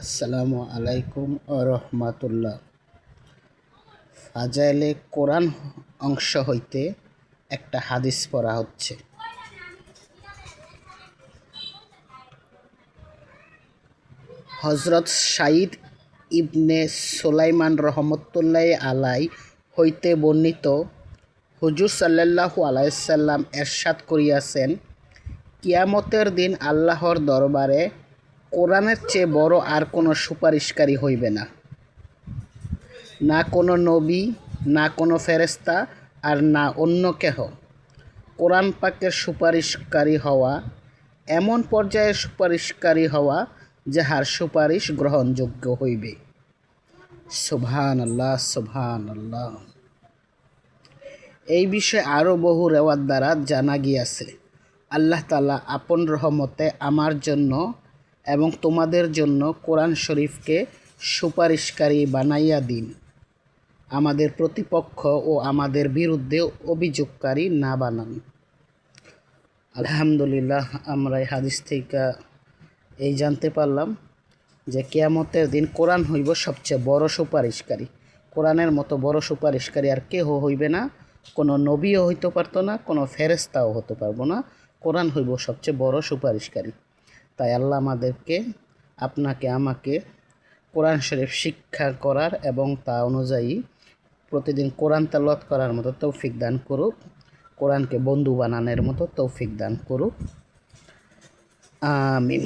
আসসালামু আলাইকুম রহমাতুল্লাহ। ফাজাইলে কোরআন অংশ হইতে একটা হাদিস পড়া হচ্ছে। হজরত সাঈদ ইবনে সুলাইমান রহমতুল্লাহি আলাই হইতে বর্ণিত, হুজুর সাল্লাল্লাহু আলাইহি সাল্লাম এরশাদ করিয়াছেন, কিয়ামতের দিন আল্লাহর দরবারে কোরআনের চেয়ে বড় আর কোনো সুপারিশকারী হইবে না। না কোনো নবী, না কোনো ফেরেশতা, আর না অন্য কেহ। কোরআন পাকের সুপারিশকারী হওয়া, এমন পর্যায়ে সুপারিশকারী হওয়া যাহার সুপারিশ গ্রহণযোগ্য হইবে। সুবহানাল্লাহ, সুবহানাল্লাহ। এই বিষয়ে আরও বহু রেওয়াত দ্বারা জানা গিয়াছে। আল্লাহ তাআলা আপন রহমতে আমার জন্য এবং তোমাদের জন্য কোরআন শরীফকে সুপারিশকারী বানাইয়া দিন, আমাদের প্রতিপক্ষ ও আমাদের বিরুদ্ধে অভিযোগকারী না বানান। আলহামদুলিল্লাহ, আমরা এই হাদিস থেকে এই জানতে পারলাম যে কিয়ামতের দিন কোরআন হইব সবচেয়ে বড় সুপারিশকারী। কোরআনের মতো বড় সুপারিশকারী আর কেহ হইবে না। কোনো নবীও হইতে পারতো না, কোনো ফেরেশতাও হতে পারবো না। কোরআন হইব সবচেয়ে বড় সুপারিশকারী। তাই আল্লাহ আমাদেরকে, আপনাকে, আমাকে কোরআন শরীফ শিক্ষা করার এবং তা অনুযায়ী প্রতিদিন কোরআন তেলাওয়াত করার মতো তৌফিক দান করুক। কোরআনকে বন্ধু বানানোর মতো তৌফিক দান করুক। আমিন।